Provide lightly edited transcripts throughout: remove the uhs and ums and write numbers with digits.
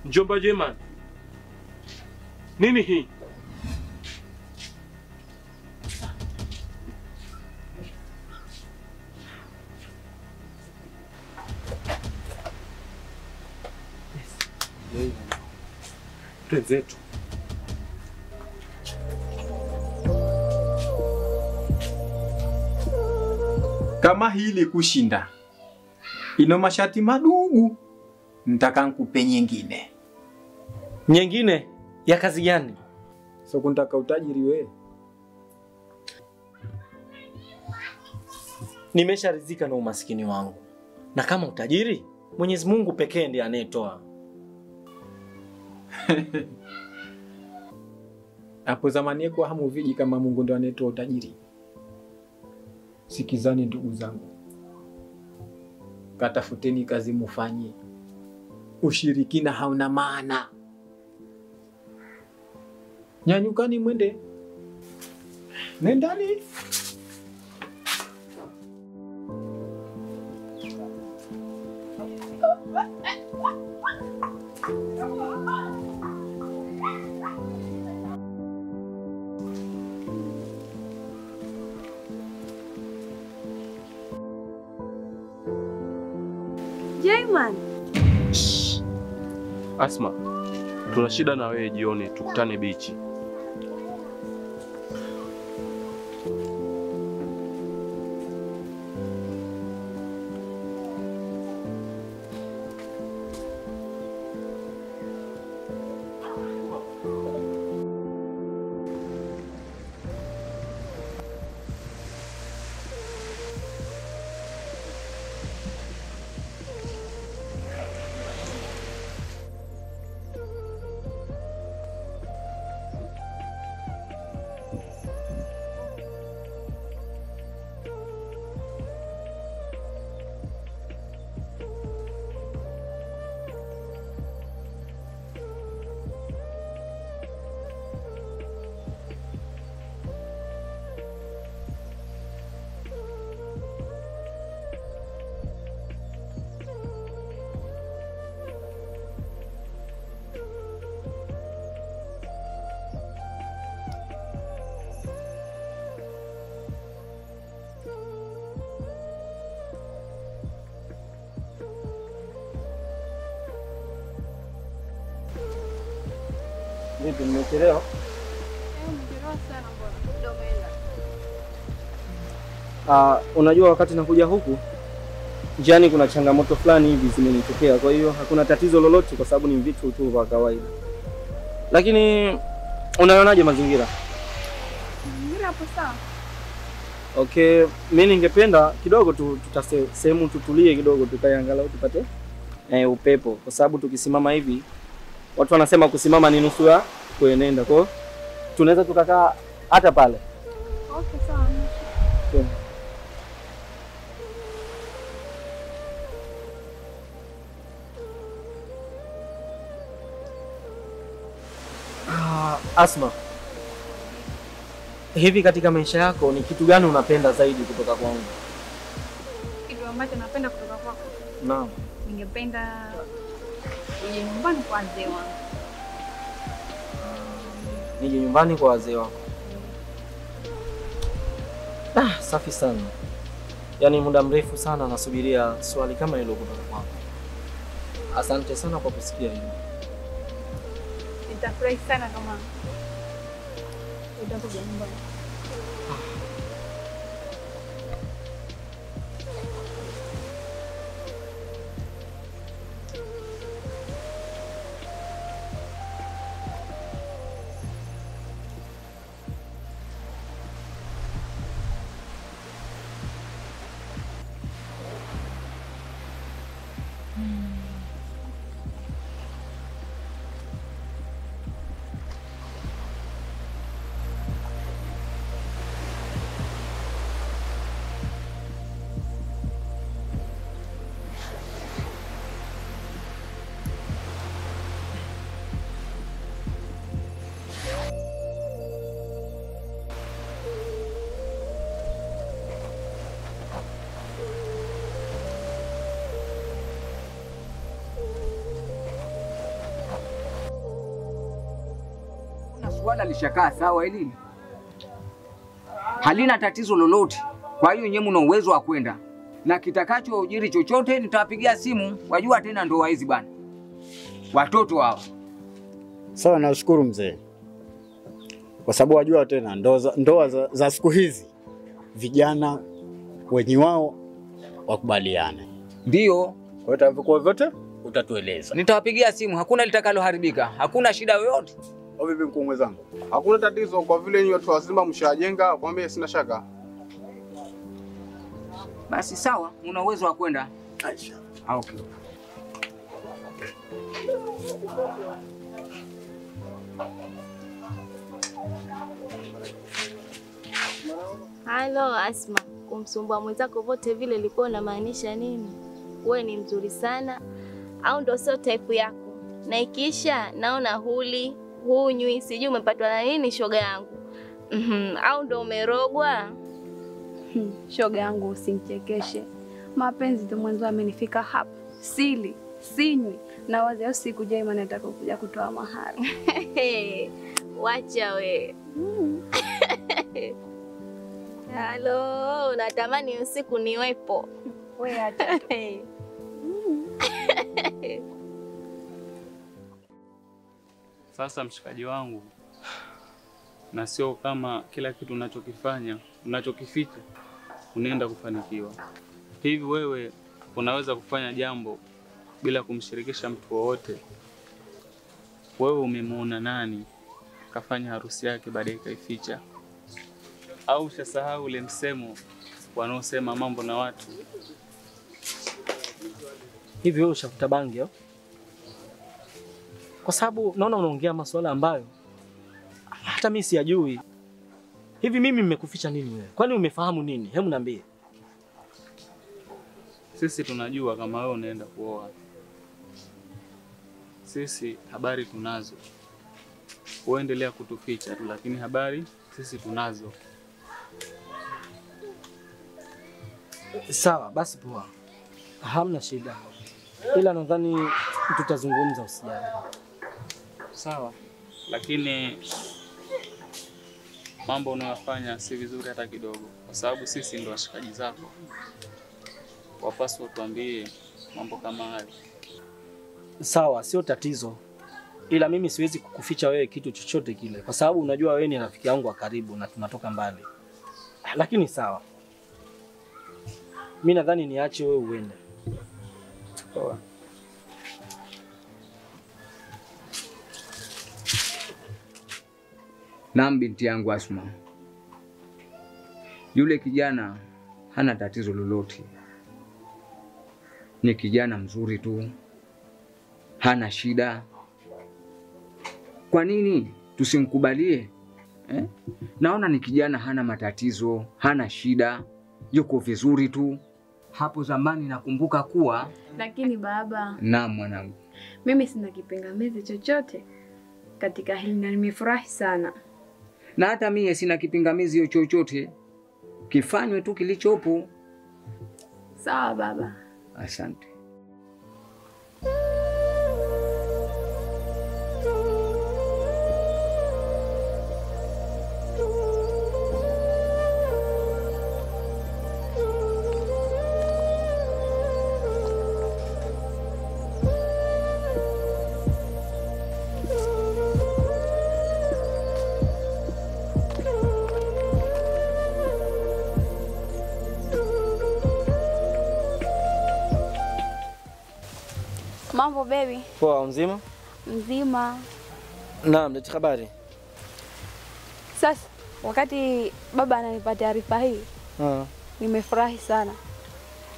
Mjomba Jayman. Nini hii? Twenzetu. Kama hili kushinda ino mashati madugu, nitaka nikupe nyingine. Nyingine ya kazi gani? So kuntaka utajiri we. Nimesharidhika na umaskini wangu. Na kama utajiri, Mwenyezi Mungu pekee ndiye anayetoa. Hapo zamani kwa hamu viji kama Mungu ndo anayetoa utajiri. Sikizani ndugu zangu. Katafuteni kazi mufanye. Ushirikina hauna maana. Nyanyukani mwende. Nendani. Jayman. Asma, tuna shida na wewe jioni, tukutane bichi. Vipi nimechelewa? Nimechelewa sana mbona? Ndio umeenda. Unajua wakati nakuja huku njiani kuna changamoto fulani hivi zimenitokea, kwa hiyo hakuna tatizo lolote kwa sababu ni vitu tu vya kawaida. Lakini unaonaje mazingira? Mazingira hapo sawa. Okay, mimi ningependa kidogo tutase sehemu tutulie kidogo tukae angalau tupate upepo, kwa sababu tukisimama hivi watu wanasema kusimama ni nusu ya kuenenda. Kwa hiyo tunaweza tukakaa hata pale. Okay, sawa. Okay. Asma, hivi katika maisha yako ni kitu gani unapenda zaidi kutoka kwangu? Kitu ambacho napenda kutoka kwako? Naam. Ningependa uje nyumbani kwa wazee wangu. Nije nyumbani kwa wazee wako. Safi sana. Yaani muda mrefu sana nasubiria swali kama hilo kutoka kwako. Asante sana kwa kusikia hilo. Nitafurahi sana kama utakuja nyumbani. swala lishakaa sawa hili. Halina tatizo lolote. Kwa hiyo nyewe mna uwezo wa kwenda. Na kitakacho ujiri chochote nitawapigia simu. Wajua tena ndoa hizi bwana. Watoto hao. Sawa, nashukuru mzee. Kwa sababu wajua tena ndoa za siku hizi vijana wenye wao wakubaliane. Ndio. Kwa hiyo kwa vyote utatueleza. Nitawapigia simu, hakuna litakaloharibika. Hakuna shida yoyote. Au vipi mkuu mwenzangu? Hakuna tatizo kwa vile nyinyi watu wazima mshajenga, kwa mimi sina shaka. Basi sawa, una uwezo wa kwenda. Aisha. Okay. Halo Asma, kumsumbua mwenzako vote vile ilikuwa unamaanisha nini? Wewe ni mzuri sana au ndo sio type yako? Na ikiisha naona huli, hunywi, sijui umepatwa na nini shoga yangu. Au ndo umerogwa? Shoga yangu usinichekeshe. Mapenzi tu mwanzo amenifika hapa. Sili, sinywi na wazi usiku je maana nitakuja kutoa mahari. Wacha we. Halo, natamani usiku niwepo. Wewe acha tu. Sasa mshikaji wangu, na sio kama kila kitu unachokifanya, unachokificha unaenda kufanikiwa. Hivi wewe unaweza kufanya jambo bila kumshirikisha mtu wowote? Wewe umemuona nani kafanya harusi yake baadaye kaificha? Au ushasahau ule msemo wanaosema mambo na watu? Hivi wewe ushafuta bangi au? Kwa sababu naona unaongea masuala ambayo hata mimi siyajui. Hivi mimi nimekuficha nini wewe? Kwani umefahamu nini? Hebu niambie. Sisi tunajua kama wewe unaenda kuoa. Sisi habari tunazo. Uendelea kutuficha tu, lakini habari sisi tunazo. Sawa, basi poa. Hamna shida. Ila nadhani tutazungumza usijali. Sawa. Lakini mambo unayofanya si vizuri hata kidogo, kwa sababu sisi ndio washikaji zako. Wapaswa tuambie mambo kama hayo. Sawa, sio tatizo. Ila mimi siwezi kukuficha wewe kitu chochote kile, kwa sababu unajua wewe ni rafiki yangu wa karibu na tunatoka mbali. Lakini sawa. Mimi nadhani niache wewe uende. Poa. Naam binti yangu Asma. Yule kijana hana tatizo lolote. Ni kijana mzuri tu. Hana shida. Kwa nini tusimkubalie? Naona ni kijana hana matatizo, hana shida, yuko vizuri tu. Hapo zamani nakumbuka kuwa. Lakini baba. Naam mwanangu. Mimi sina kipingamizi chochote katika hili na nimefurahi sana. Na hata mimi sina kipingamizi chochote. Kifanywe tu kilichopo. Sawa baba. Asante. Mambo baby. Poa, mzima? Mzima. Naam, leta habari. Sasa wakati baba ananipa taarifa hii, nimefurahi sana.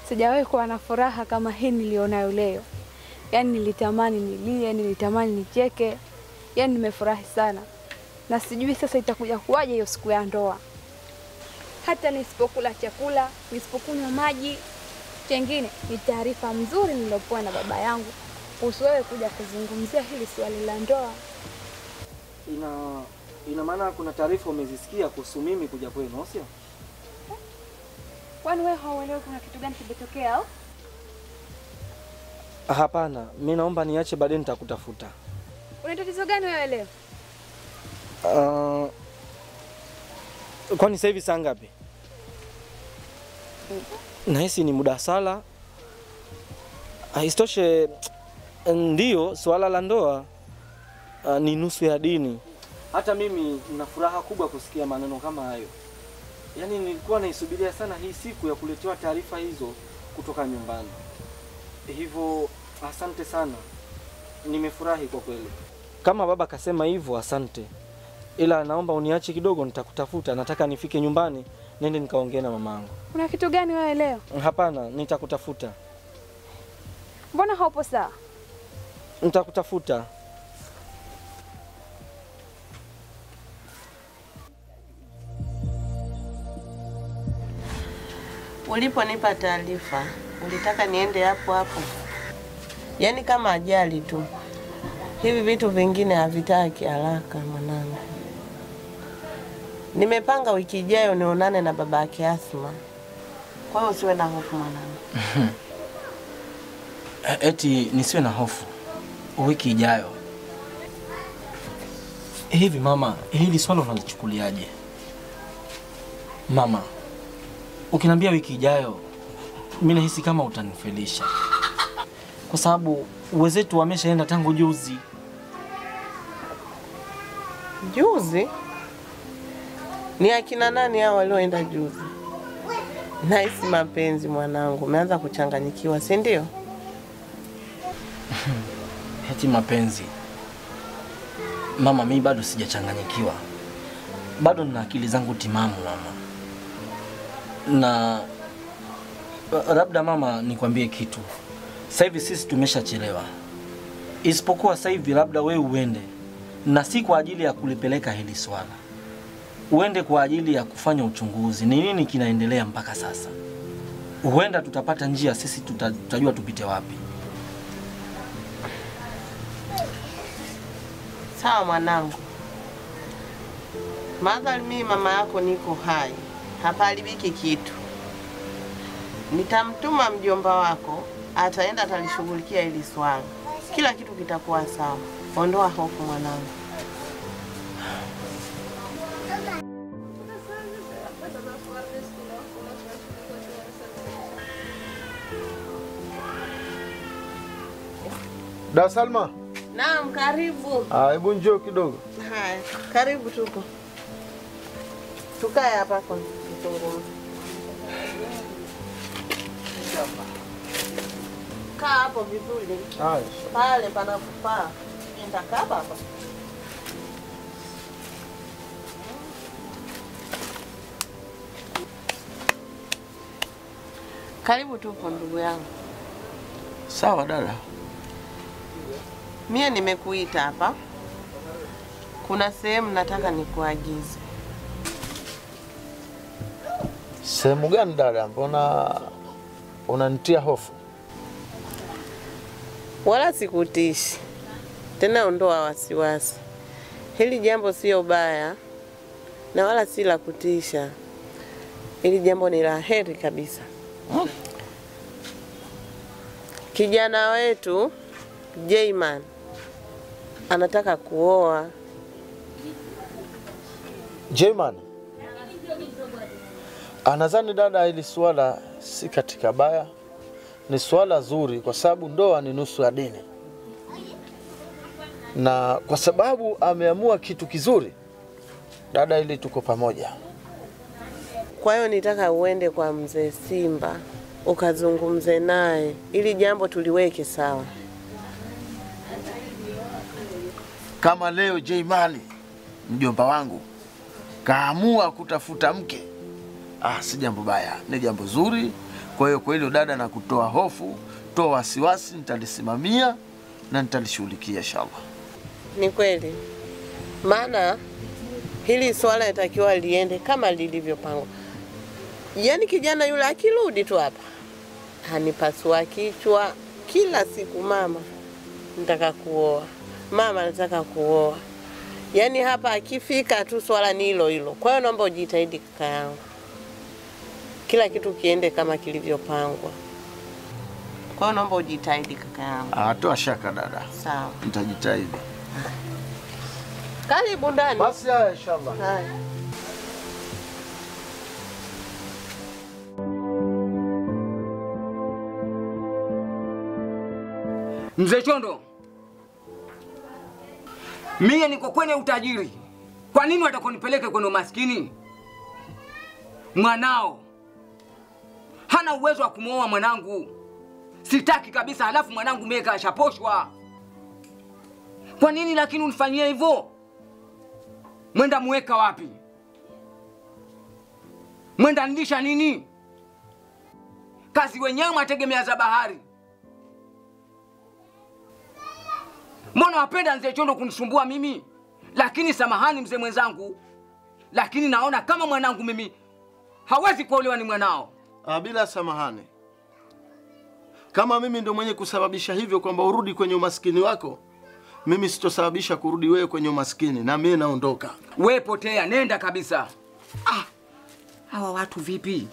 Sijawahi kuwa na furaha kama hii nilionayo leo. Yaani nilitamani nilie, nilitamani nicheke. Yaani nimefurahi sana. Na sijui sasa itakuja kuwaje hiyo siku ya ndoa. Hata nisipokula chakula, nisipokunywa maji, chengine ni taarifa nzuri nilopewa na baba yangu kuhusu wewe kuja kuzungumzia hili swali la ndoa. Ina maana kuna taarifa umezisikia kuhusu mimi kuja kwenu, sio? Kwani wewe hauelewi kuna kitu gani kimetokea au? Hapana, mimi naomba niache, baadaye nitakutafuta. Una tatizo gani wewe leo? Kwani sasa hivi saa ngapi? Nahisi ni muda sala. Isitoshe ndio swala la ndoa ni nusu ya dini. Hata mimi nina furaha kubwa kusikia maneno kama hayo. Yaani nilikuwa naisubiria sana hii siku ya kuletewa taarifa hizo kutoka nyumbani. Hivyo asante sana. Nimefurahi kwa kweli. Kama baba kasema hivyo asante. Ila naomba uniache kidogo, nitakutafuta. Nataka nifike nyumbani nende nikaongee na mamangu. Una kitu gani wewe leo? Hapana, nitakutafuta. Mbona haupo sawa? Nitakutafuta. Uliponipa taarifa, ulitaka niende hapo hapo. Yaani kama ajali tu. Hivi vitu vingine havitaki haraka mwanangu. Nimepanga wiki ijayo nionane na baba yake Asma. Kwa hiyo usiwe na hofu mwanangu. Eti nisiwe na hofu. Wiki ijayo. Hivi mama, hili swala unalichukuliaje? Mama, ukiniambia wiki ijayo, mimi nahisi kama utanifelisha. Kwa sababu wenzetu wameshaenda tangu juzi. Juzi? Ni akina nani hao walioenda juzi? Nahisi mapenzi mwanangu, umeanza kuchanganyikiwa, si ndio? Eti mapenzi. Mama, mimi bado sijachanganyikiwa. Bado nina akili zangu timamu mama. Na labda mama nikwambie kitu. Sasa hivi sisi tumeshachelewa. Isipokuwa sasa hivi labda wewe uende. Na si kwa ajili ya kulipeleka hili swala. Uende kwa ajili ya kufanya uchunguzi. Ni nini kinaendelea mpaka sasa? Huenda tutapata njia, sisi tutajua tupite wapi. Sawa mwanangu. Madhali mimi mama yako niko hai, hapaharibiki kitu. Nitamtuma mjomba wako, ataenda atalishughulikia hili swala. Kila kitu kitakuwa sawa. Ondoa hofu mwanangu. Da Salma. Naam, karibu. Hebu njoo kidogo. Haya, karibu tuko. Tukae hapa kwa kizungumza. Kaa hapo vizuri. Haya. Pale panakufaa. Nitakaa hapa. Karibu tupo ndugu yangu. Sawa dada. Mie nimekuita hapa. Kuna sehemu nataka nikuagize. Sehemu gani dada? Mbona unanitia hofu? Wala sikutishi. Tena ondoa wasiwasi. Hili jambo sio baya na wala si la kutisha. Hili jambo ni la heri kabisa. Kijana wetu Jayman anataka kuoa. Jayman? Anadhani dada, hili swala si katika baya. Ni swala zuri kwa sababu ndoa ni nusu ya dini. Na kwa sababu ameamua kitu kizuri, dada, ili tuko pamoja. Kwa hiyo nitaka uende kwa mzee Simba ukazungumze naye ili jambo tuliweke sawa. Kama leo Jayman mjomba wangu kaamua kutafuta mke, si jambo baya, ni jambo zuri. Kwa hiyo kwa hilo dada, na kutoa hofu, toa wasiwasi, nitalisimamia na nitalishughulikia inshallah. Ni kweli. Maana hili swala litakiwa liende kama lilivyopangwa. Yaani kijana yule akirudi tu hapa hanipasua kichwa kila siku, mama nataka kuoa. Mama nataka kuoa. Yaani hapa akifika tu swala ni hilo hilo. Kwa hiyo naomba ujitahidi kaka yangu. Kila kitu kiende kama kilivyopangwa. Kwa hiyo naomba ujitahidi kaka yangu. Toa shaka dada. Sawa. Nitajitahidi. Karibu ndani. Basi haya inshallah. Haya. Mzee Chondo, mie niko kwenye utajiri. Kwa nini watakonipeleke kwenye umaskini? Mwanao hana uwezo wa kumuoa mwanangu. Sitaki kabisa, halafu mwanangu mie kashaposhwa. Kwa nini lakini unifanyie hivyo? Mwenda muweka wapi? Mwenda nilisha nini? Kazi wenyewe mwategemea za bahari. Mbona wapenda Mzee Chondo kunisumbua mimi? Lakini samahani mzee mwenzangu, lakini naona kama mwanangu mimi hawezi kuolewa ni mwanao. Bila samahani. Kama mimi ndio mwenye kusababisha hivyo kwamba urudi kwenye umaskini wako, mimi sitosababisha kurudi wewe kwenye umaskini, na mimi naondoka. Wewe potea, nenda kabisa. Hawa watu vipi?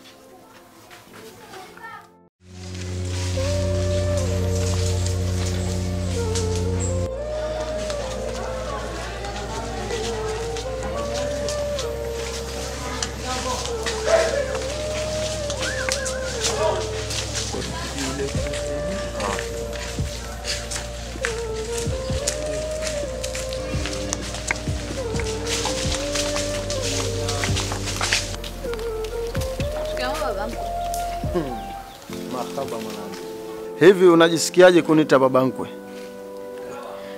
Hivi unajisikiaje kunita babankwe?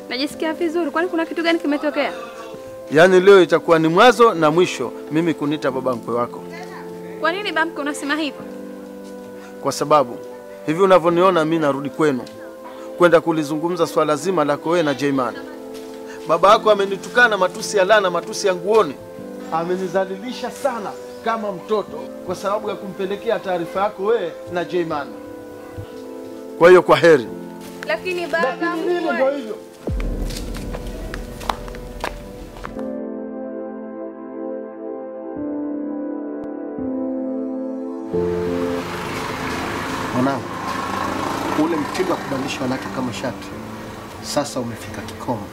Najisikia vizuri. Kwani kuna kitu gani kimetokea? Yaani leo itakuwa ni mwanzo na mwisho mimi kunita babankwe wako. Kwa nini bamkwe unasema hivyo? Kwa sababu hivi unavyoniona mimi narudi kwenu kwenda kulizungumza swala zima lako wewe na Jayman. Baba yako amenitukana matusi ya lana, matusi ya nguoni. Amenizalilisha sana kama mtoto kwa sababu ya kumpelekea taarifa yako wewe na Jayman. Kwa hiyo kwa heri. Lakini baba ndio hivyo. Mwanangu, ule mtindo wa kubadilisha wanawake kama shati sasa umefika kikomo.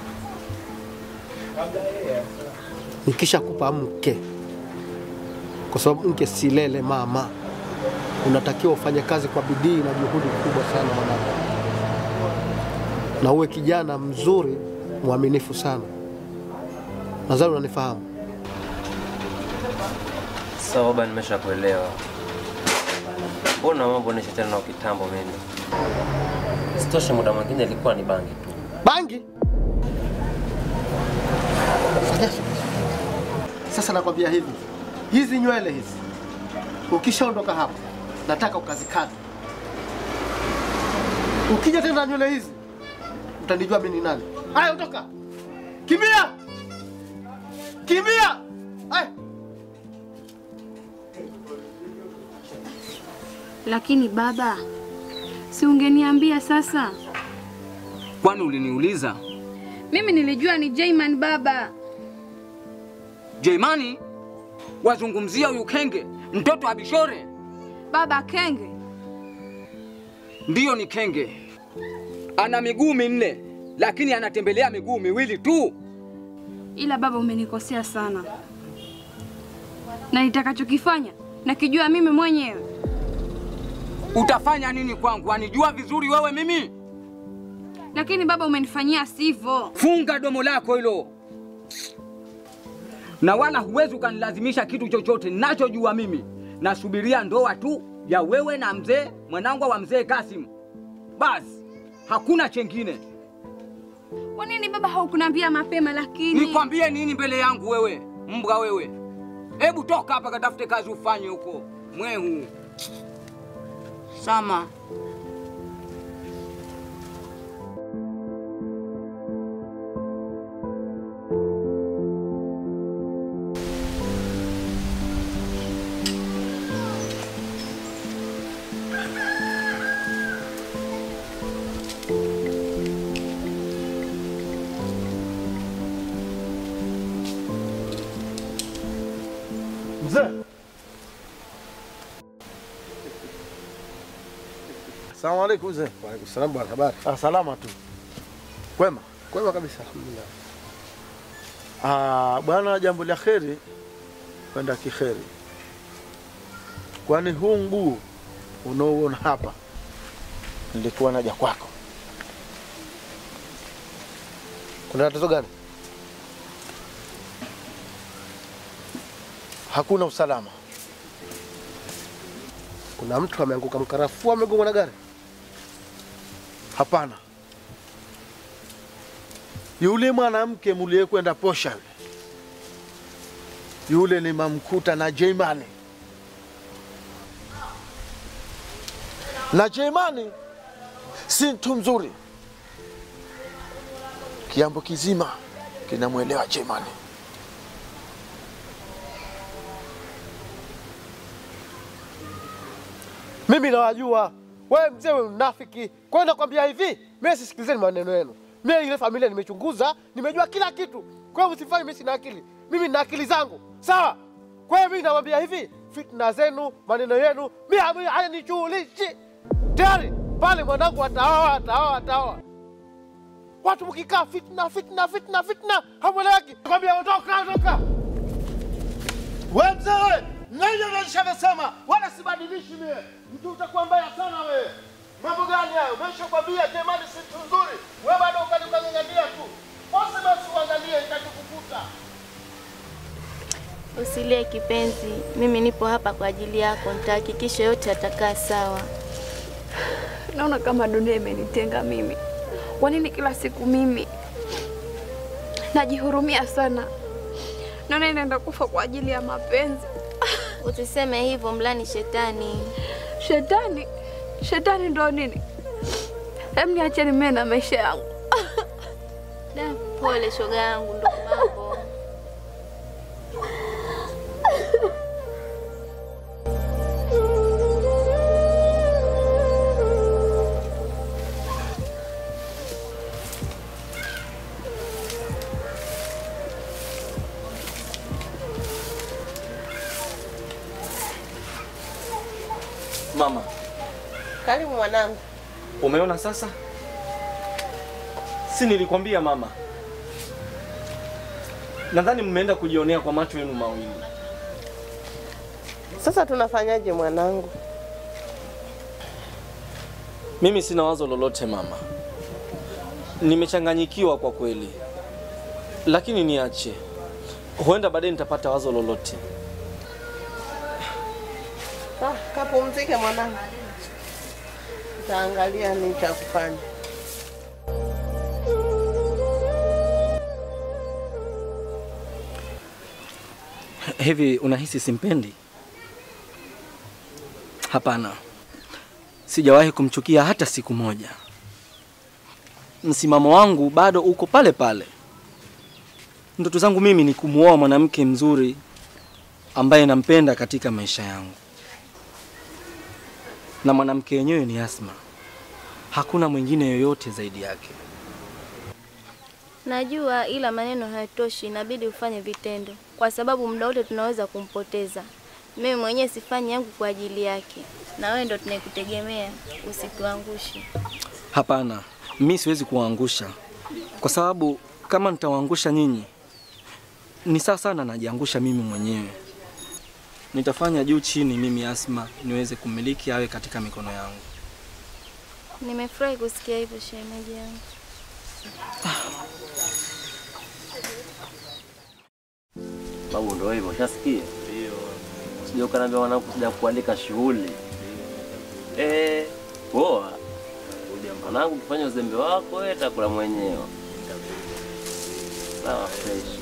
Nikisha kupa mke, kwa sababu mke si lele mama, unatakiwa ufanye kazi kwa bidii na juhudi kubwa sana mwanangu, na uwe kijana mzuri mwaminifu sana. Nadhani unanifahamu. Sawa baba, nimeshakuelewa. Mbona mambo ni tena na kitambo mimi? Sitoshe, muda mwingine ilikuwa ni bangi tu. Bangi? Sasa nakwambia hivi, hizi nywele hizi ukishaondoka hapa nataka ukazikate. Ukija tena nywele hizi utanijua mimi ni nani. Haya, ondoka. Kimbia! Kimbia! Haya. Lakini baba, si ungeniambia sasa? Kwani uliniuliza? Mimi nilijua ni Jayman baba. Jaymani? Wazungumzia huyu Kenge, mtoto wa Bishore? Baba Kenge? Ndiyo, ni Kenge. Ana miguu minne, lakini anatembelea miguu miwili tu. Ila baba, umenikosea sana, na nitakachokifanya nakijua mimi mwenyewe. Utafanya nini kwangu? Anijua vizuri wewe mimi. Lakini baba, umenifanyia sivyo. Funga domo lako hilo. Na wala huwezi ukanilazimisha kitu chochote. Ninachojua mimi, nasubiria ndoa tu ya wewe na mzee mwanangu wa mzee Kasim. Basi, hakuna chengine. Kwa nini baba haukuniambia mapema? Lakini nikwambie nini mbele yangu wewe? Mbwa wewe. Hebu toka hapa katafute kazi ufanye huko. Mwehu. Sama. Mzee. Asalamu alaykum mzee. Wa alaykum salaam bwana, habari? Salama tu. Kwema? Kwema kabisa, alhamdulillah. Bwana, jambo la kheri kwenda kikheri, kwani huu mguu unaoona hapa nilikuwa naja kwako. Kuna tatizo gani? Hakuna usalama. Kuna mtu ameanguka mkarafua amegongwa na gari? Hapana. Yule mwanamke mliyekwenda posha yule ni mamkuta na Jeimani. Na Jeimani si mtu mzuri. Kiambo kizima kinamwelewa Jeimani. Mimi nawajua. Wewe mzee wewe mnafiki. Kwenda kwambia hivi, mimi sisikilizeni maneno yenu. Mimi ile familia nimechunguza, nimejua kila kitu. Kwa hiyo msifanye mimi sina akili. Mimi nina akili zangu. Sawa? Kwa hiyo mimi namwambia hivi, fitna zenu, maneno yenu, mimi hayanichulishi. Tayari pale mwanangu ataoa. Watu mkikaa fitna, hamweleweki. Nakwambia ondoka. Wewe mzee wewe, nani anasema wala sibadilishi mimi. Mtu utakuwa mbaya sana wewe. Mambo gani hayo? Umeshakwambia Jeimani si mtu nzuri. Wewe bado ukang'ang'ania tu. Basi uangalie nitakukuta. Usilie kipenzi, mimi nipo hapa kwa ajili yako. Nitahakikisha yote yatakaa sawa. Naona kama dunia imenitenga mimi. Kwa nini kila siku mimi najihurumia sana? Naona inaenda kufa kwa ajili ya mapenzi. Usiseme hivyo, mlani shetani. Shetani ndo nini? Hem, niacheni mimi na maisha yangu. Pole shoga yangu, ndo mambo. Mama. Karibu mwanangu. Umeona sasa? Si nilikwambia mama. Nadhani mmeenda kujionea kwa macho yenu mawili. Sasa tunafanyaje mwanangu? Mimi sina wazo lolote mama. Nimechanganyikiwa kwa kweli. Lakini niache. Huenda baadaye nitapata wazo lolote. Kapumzike mwanangu. Taangalia nini cha kufanya. Hivi unahisi simpendi? Hapana. Sijawahi kumchukia hata siku moja. Msimamo wangu bado uko pale pale. Ndoto zangu mimi ni kumuoa mwanamke mzuri ambaye nampenda katika maisha yangu. Na mwanamke yenyewe ni Asma. Hakuna mwingine yoyote zaidi yake. Najua, ila maneno hayatoshi, inabidi ufanye vitendo. Kwa sababu muda wote tunaweza kumpoteza. Mimi mwenyewe sifanyi yangu kwa ajili yake. Na wewe ndo tunayekutegemea, usituangushe. Hapana, mimi siwezi kuwaangusha. Kwa sababu kama nitawaangusha nyinyi, ni sawa sana najiangusha mimi mwenyewe. Nitafanya juu chini mimi Asma niweze kumiliki awe katika mikono yangu. Nimefurahi kusikia hivyo shemeji yangu. Babu ndio hivyo, ushasikia? Ndio. Usije ukaniambia mwanangu sija kuandika shughuli. Poa. Mwanangu ukifanya uzembe wako wewe utakula mwenyewe. Sawa, fresh.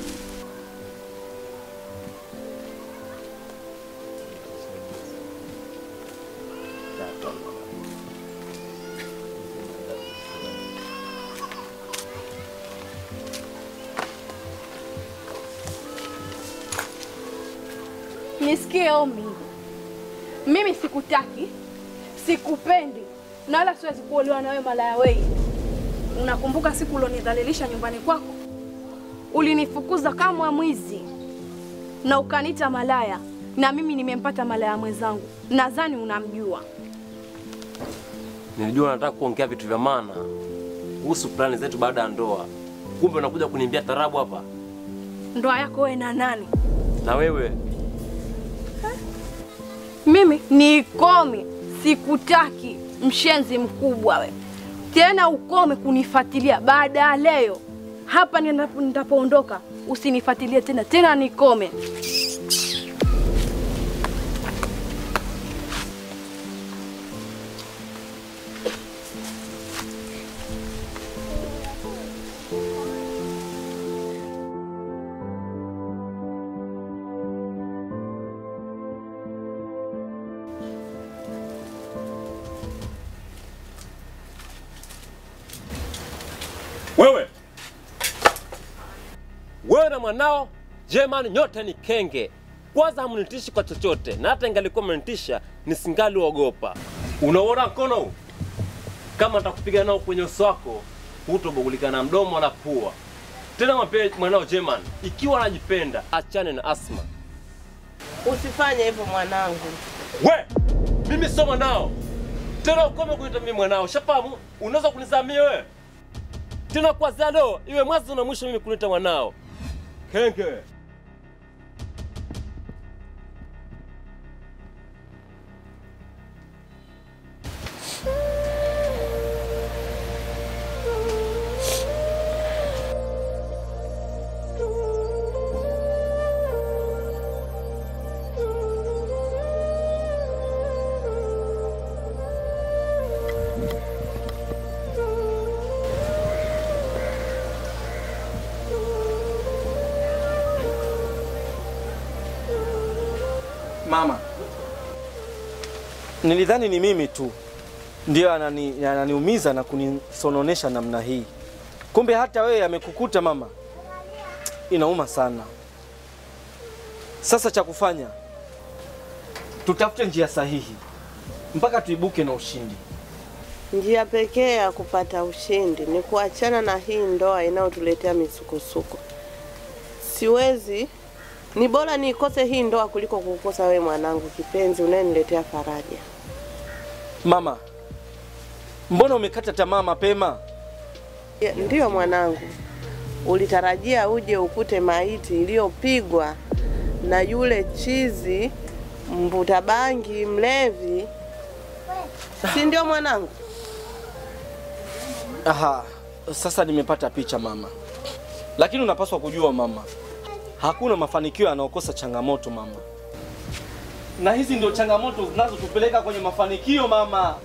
Nisikie ombi. Mimi sikutaki, sikupendi, na wala siwezi kuolewa na wewe malaya wewe. Unakumbuka siku ulionidhalilisha nyumbani kwako? Ulinifukuza kama mwizi na ukaniita malaya, na mimi nimempata malaya mwenzangu. Nadhani unamjua. Nilijua nataka kuongea vitu vya maana kuhusu plani zetu baada ya ndoa. Kumbe unakuja kuniambia tarabu hapa. ndoa yako wewe na nani? Na wewe? Mimi nikome, sikutaki mshenzi mkubwa we. Tena ukome kunifuatilia baada ya leo. Hapa nitapoondoka usinifuatilie tena nikome. Wewe na mwanao Jayman nyote ni kenge. Kwanza hamunitishi kwa chochote, na hata ingalikuwa mnanitisha nisingaliogopa. Unaona mkono huu? Kama nitakupiga nao kwenye uso wako, hutobugulika na mdomo wala pua. Tena mwambie mwanao Jayman, ikiwa anajipenda achane na Asma. Usifanye hivyo mwanangu. We, mimi sio mwanao. Tena ukome kuita mimi mwanao. Shafahamu? Unaweza kunizamia wewe? Tena kwa leo iwe mwanzo na mwisho mimi kunita mwanao. Kenge. Mama, nilidhani ni mimi tu ndio ananiumiza na kunisononesha namna hii. Kumbe hata wewe amekukuta mama. Inauma sana. Sasa cha kufanya, tutafute njia sahihi mpaka tuibuke na ushindi. Njia pekee ya kupata ushindi ni kuachana na hii ndoa inayotuletea misukosuko. Siwezi, ni bora nikose hii ndoa kuliko kukosa wewe mwanangu kipenzi unayeniletea faraja. Mama, mbona umekata tamaa mapema? Ndiyo mwanangu. Ulitarajia uje ukute maiti iliyopigwa na yule chizi mvuta bangi mlevi. Si ndio mwanangu? Aha, sasa nimepata picha mama. Lakini unapaswa kujua mama, hakuna mafanikio yanayokosa changamoto mama. Na hizi ndio changamoto zinazotupeleka kwenye mafanikio mama.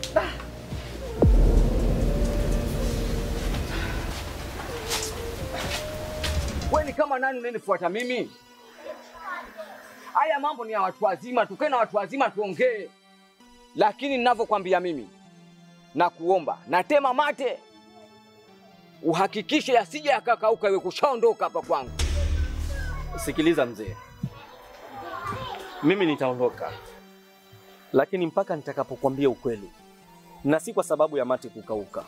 Wewe ni kama nani unanifuata mimi? Haya mambo ni ya watu wazima, tukae na watu wazima tuongee. Lakini ninavyokuambia mimi, na kuomba, natema mate, uhakikishe yasije yakakauka iwe kushaondoka hapa kwangu. Sikiliza mzee. Mimi nitaondoka. Lakini mpaka nitakapokuambia ukweli. Na si kwa sababu ya mate kukauka.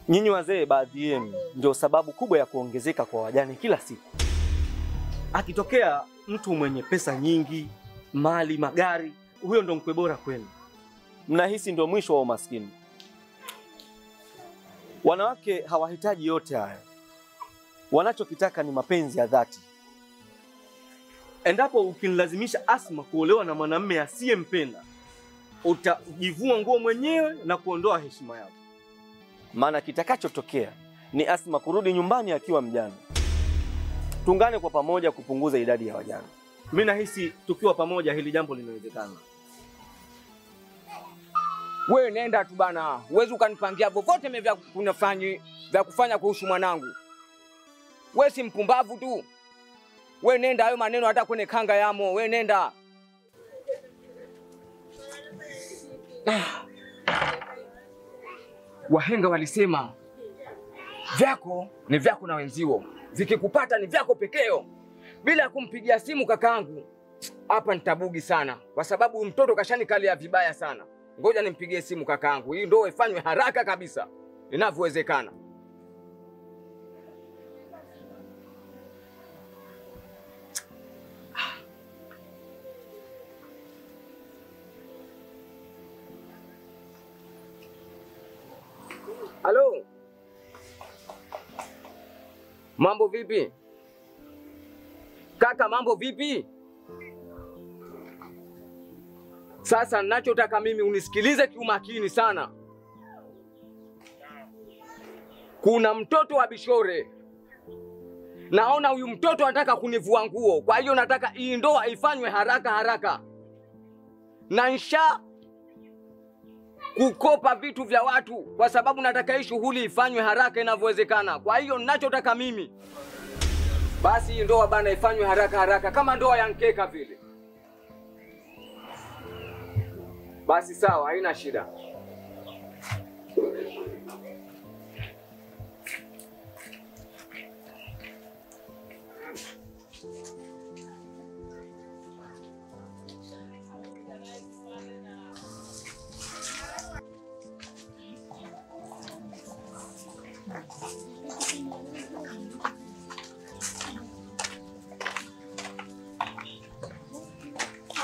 Nyinyi wazee baadhi yenu ndio sababu kubwa ya kuongezeka kwa wajane kila siku. Akitokea mtu mwenye pesa nyingi, mali, magari, huyo ndo mkwe bora kwenu. Mnahisi ndio mwisho wa umaskini. Wanawake hawahitaji yote haya. Wanachokitaka ni mapenzi ya dhati. Endapo ukinilazimisha Asma kuolewa na mwanamume asiyempenda, utajivua nguo mwenyewe na kuondoa heshima yako. Maana kitakachotokea ni Asma kurudi nyumbani akiwa mjane. Tungane kwa pamoja kupunguza idadi ya wajane. Mimi nahisi tukiwa pamoja hili jambo linawezekana. Wewe nenda tu bana, huwezi ukanipangia vovote vya kufanya kuhusu mwanangu. Wewe si mpumbavu tu. Wewe nenda, hayo maneno hata kwenye kanga yamo, wewe nenda. Wahenga walisema vyako ni vyako na wenzio, vikikupata ni vyako pekeo. Bila kumpigia simu kakaangu, hapa nitabugi sana kwa sababu mtoto kashanikalia vibaya sana. Ngoja nimpigie simu kakaangu, hii ndio ifanywe haraka kabisa inavyowezekana. Halo. Mambo vipi? Kaka, mambo vipi? Sasa ninachotaka mimi unisikilize kiumakini sana. Kuna mtoto wa Bishore. Naona huyu mtoto anataka kunivua nguo. Kwa hiyo nataka hii ndoa ifanywe haraka haraka. Na nisha kukopa vitu vya watu kwa sababu nataka hii shughuli ifanywe haraka inavyowezekana. Kwa hiyo ninachotaka mimi, basi hii ndoa bana ifanywe haraka haraka kama ndoa ya Nkeka vile. Basi sawa, haina shida.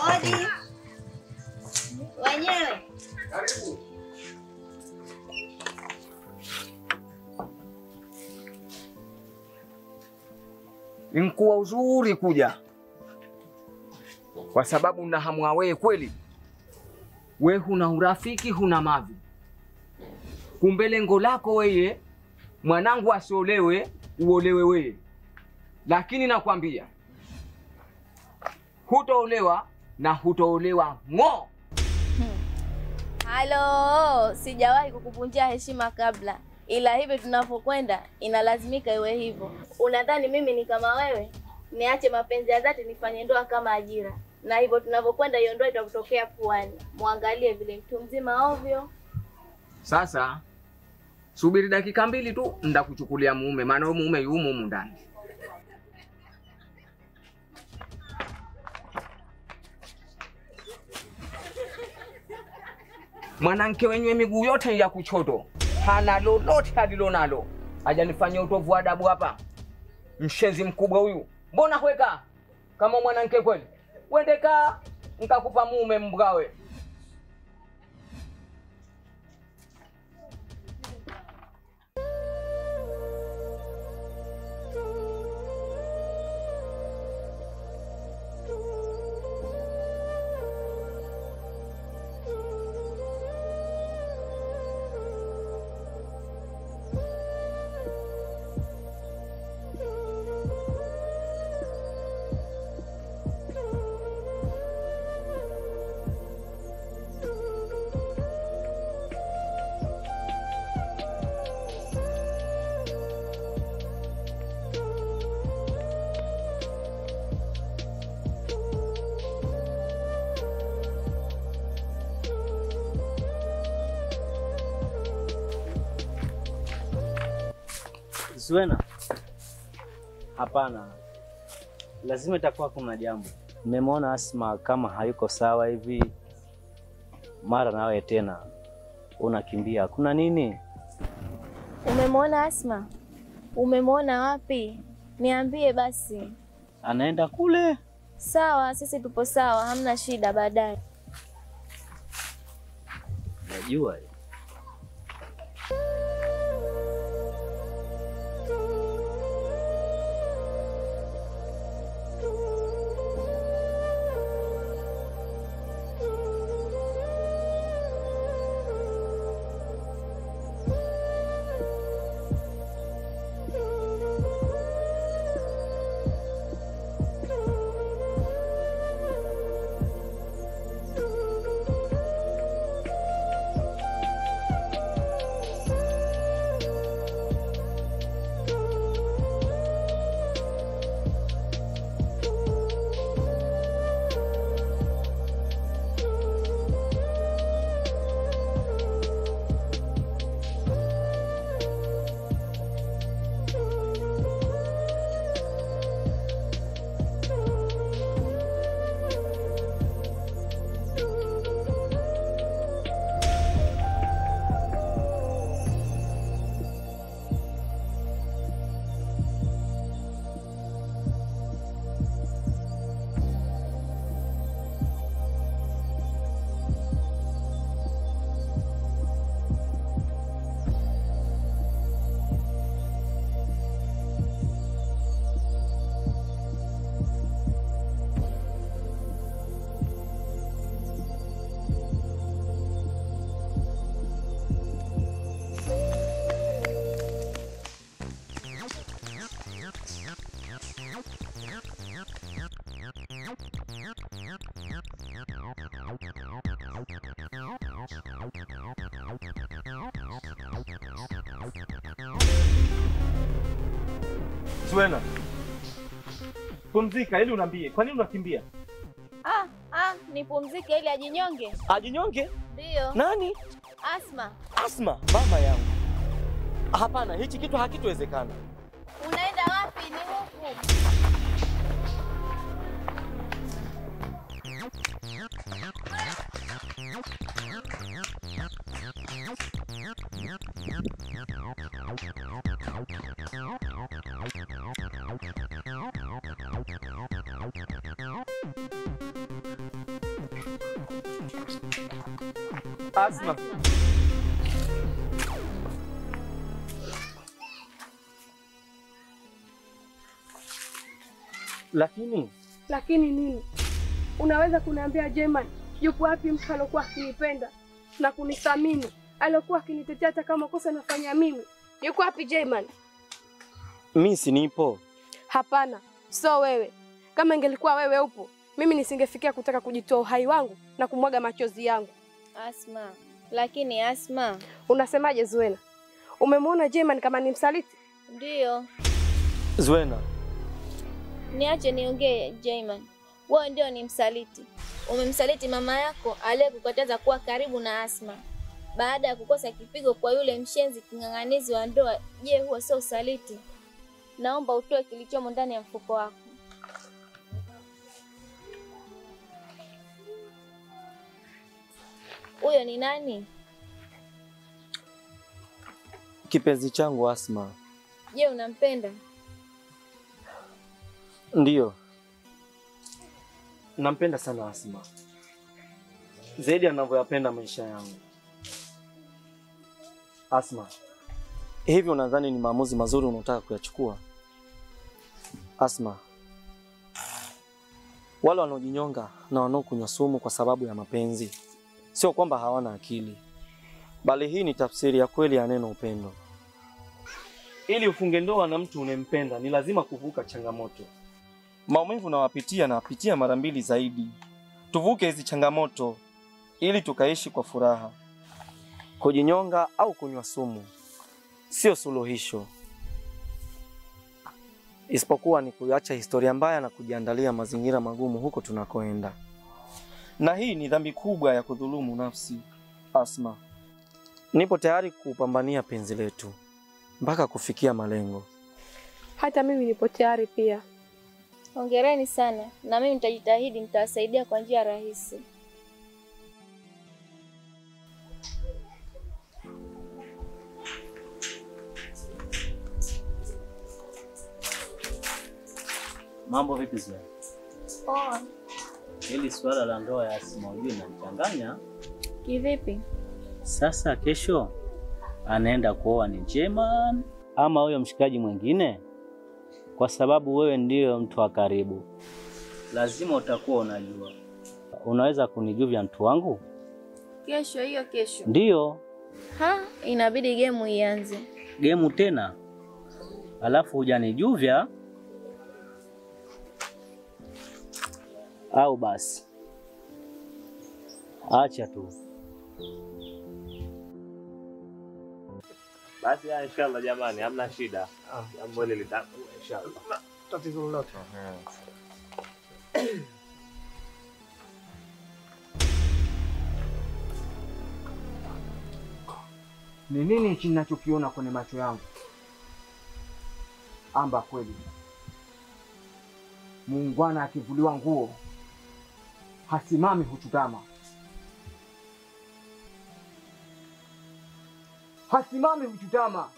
Hodi. Wenyewe. Karibu. Inkuwa uzuri kuja. Kwa sababu nahamwa wewe kweli. We huna urafiki, huna mavi. Kumbe lengo lako wewe mwanangu asiolewe, uolewe wewe. Lakini nakwambia hutaolewa na hutaolewa ng'o. Halo, sijawahi kukuvunjia heshima kabla, ila hivi tunavyokwenda inalazimika iwe hivyo. Unadhani mimi ni kama wewe? Niache mapenzi ya dhati nifanye ndoa kama ajira, na hivyo tunavyokwenda hiyo ndoa itakutokea puani. Muangalie vile mtu mzima ovyo. Sasa subiri dakika mbili tu ndakuchukulia mume, maana wewe mume yumo humu ndani. Mwanamke wenyewe miguu yote ya kuchoto, hana lolote alilonalo. Hajanifanyia utovu adabu hapa. Mshenzi mkubwa huyu. Mbona kweka kama mwanamke kweli? Wende kaa nikakupa mume mgawe. Zuena, hapana, lazima itakuwa kuna jambo. Nimemwona Asma kama hayuko sawa hivi, mara nawe tena unakimbia. Kuna nini? Umemwona Asma? Umemwona wapi? Niambie basi. Anaenda kule. Sawa, sisi tupo sawa, hamna shida baadaye. Najua. Zuena, pumzika ili unambie. Kwa nini unakimbia? Nipumzike ili ajinyonge. Ajinyonge? Ndio. Nani? Asma. Asma, mama yangu. Hapana, hichi kitu hakitowezekana. Unaenda wapi? Ni huku. Asma. Lakini nini? Unaweza kuniambia Jayman yupo wapi mtu alokuwa akinipenda na kunithamini, alokuwa akinitetea hata kama kosa nafanya mimi? Yuko wapi Jayman? Mimi si nipo. Hapana, so wewe. Kama ingelikuwa wewe upo, mimi nisingefikia kutaka kujitoa uhai wangu na kumwaga machozi yangu. Asma, lakini Asma, unasemaje Zuena? Umemwona Jayman kama ni msaliti? Ndio. Zuena, niache niongee Jayman. Wewe ndio ni msaliti. Umemsaliti mama yako aliyekukataza kuwa karibu na Asma. Baada ya kukosa kipigo kwa yule mshenzi king'ang'anizi wa ndoa, je, huo sio usaliti? Naomba utoe kilichomo ndani ya mfuko wako. Huyo ni nani? Kipenzi changu Asma. Je, unampenda? Ndiyo. Nampenda sana Asma. Zaidi anavyoyapenda maisha yangu. Asma, hivi unadhani ni maamuzi mazuri unataka kuyachukua? Asma, wale wanaojinyonga na wanaokunywa sumu kwa sababu ya mapenzi, sio kwamba hawana akili, bali hii ni tafsiri ya kweli ya neno upendo. Ili ufunge ndoa na mtu unempenda, ni lazima kuvuka changamoto. Maumivu nawapitia na wapitia mara mbili zaidi. Tuvuke hizi changamoto ili tukaishi kwa furaha. Kujinyonga au kunywa sumu sio suluhisho, isipokuwa ni kuacha historia mbaya na kujiandalia mazingira magumu huko tunakoenda. Na hii ni dhambi kubwa ya kudhulumu nafsi. Asma, nipo tayari kupambania penzi letu mpaka kufikia malengo. Hata mimi nipo tayari pia. Hongereni sana, na mimi nitajitahidi nitawasaidia kwa njia rahisi. Mambo vipi Zuena? Poa. Hili swala la ndoa ya Asma ujue inanichanganya. Kivipi? Sasa kesho anaenda kuoa ni Jayman ama huyo mshikaji mwingine? Kwa sababu wewe ndiyo mtu wa karibu, lazima utakuwa unajua. Unaweza kunijuvya mtu wangu? Kesho hiyo kesho? Ndiyo. Inabidi gemu ianze. Gemu tena? Alafu hujanijuvya? Au basi acha tu. Basi inshallah jamani, hamna shida. Jambo hili litakuwa inshallah. Tatizo lolote. Ni nini hichi ninachokiona kwenye macho yangu? Amba kweli muungwana akivuliwa nguo hasimami, huchutama. Hasimami, huchutama.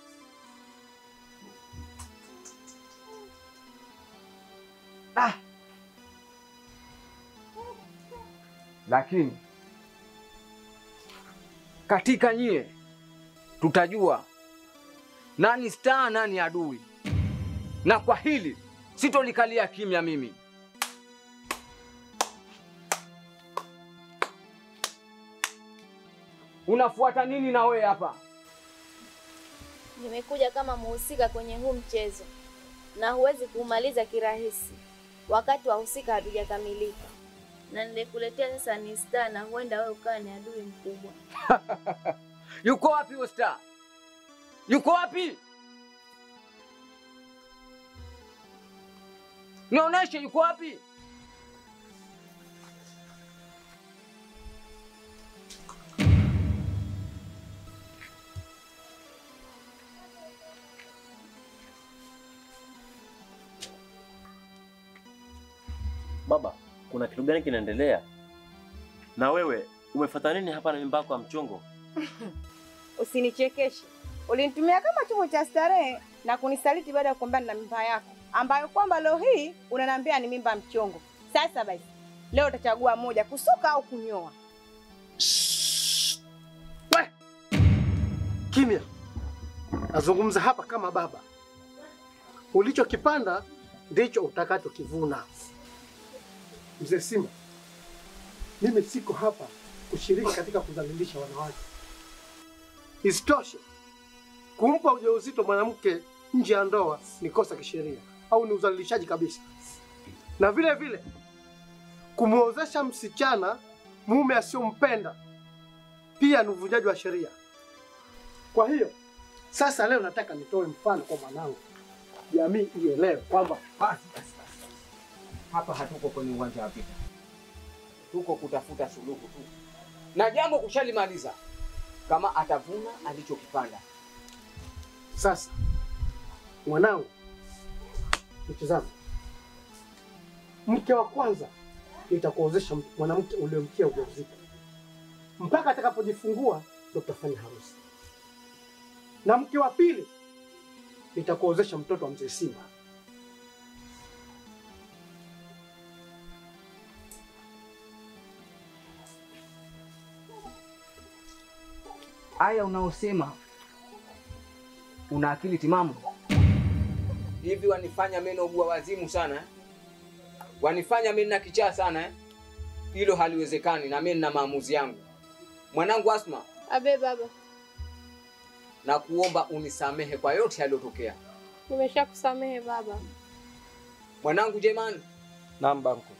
Lakini katika nyie tutajua nani star nani adui, na kwa hili sitolikalia kimya mimi. Unafuata nini na wewe hapa? Nimekuja kama muhusika kwenye huu mchezo, na huwezi kumaliza kirahisi wakati wahusika hatujakamilika. na nilikuletea sasa ni Star, na huenda wewe ukawa ni adui mkubwa. Yuko wapi huyo Star? Yuko wapi? Nionyeshe yuko wapi? Baba, kuna kitu gani kinaendelea? Na wewe umefuata nini hapa na mimba yako ya mchongo? Usinichekeshe. Ulinitumia kama chombo cha starehe na kunisaliti baada ya kugombana na mimba yako, ambayo kwamba leo hii unaniambia ni mimba mchongo. Sasa basi, leo utachagua moja, kusuka au kunyoa. Kimya. Nazungumza hapa kama baba. Ulichokipanda ndicho utakachokivuna. Mzee Simba, mimi siko hapa kushiriki katika kudhalilisha wanawake. Isitoshe, kumpa ujauzito mwanamke nje ya ndoa ni kosa kisheria au ni udhalilishaji kabisa. Na vile vile kumwozesha msichana mume asiyompenda pia ni uvunjaji wa sheria. Kwa hiyo sasa leo nataka nitoe mfano kwa mwanangu, jamii ielewe kwamba basi hapa hatuko kwenye uwanja wa vita, tuko kutafuta suluhu tu, na jambo kushalimaliza kama atavuna alichokipanda. Sasa mwanangu, mtazame, mke wa kwanza nitakuozesha mwanamke uliyomkia ujauzito mpaka atakapojifungua ndio tutafanya harusi, na mke wa pili nitakuozesha mtoto wa Mzee Simba. Aya unaosema una akili timamu? Hivi wanifanya meno bua wazimu sana eh? Wanifanya mimi na kichaa sana eh? Hilo haliwezekani, na mimi na maamuzi yangu. Mwanangu Asma. Abe baba. Na kuomba unisamehe kwa yote yaliyotokea. Nimeshakusamehe baba. Mwanangu Jeman. Naam banku.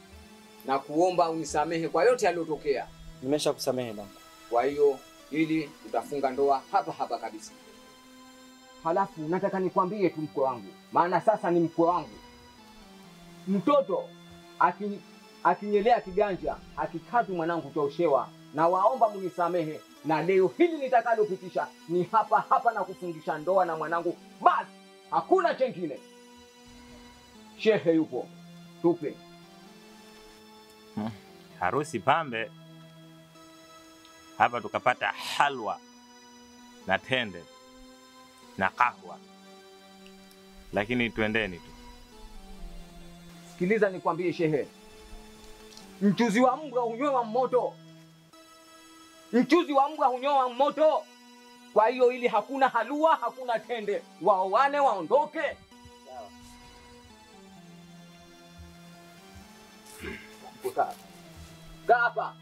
Na kuomba unisamehe kwa yote yaliyotokea. Nimeshakusamehe banku. Kwa hiyo ili utafunga ndoa hapa hapa kabisa. Halafu nataka nikwambie tu mkwe wangu, maana sasa ni mkwe wangu. Mtoto akinyelea kiganja hakikati mwanangu toshewa, na waomba munisamehe, na leo hili nitakalopitisha ni hapa hapa na kufungisha ndoa na mwanangu, basi hakuna chengine. Shehe yupo, tupe harusi pambe. Hapa tukapata halwa na tende na kahwa, lakini tuendeni tu. Sikiliza nikwambie shehe, mchuzi wa mbwa hunyoa moto, mchuzi wa mbwa hunyoa moto. Kwa hiyo ili hakuna halua, hakuna tende, waoane waondoke. Kaa hapa.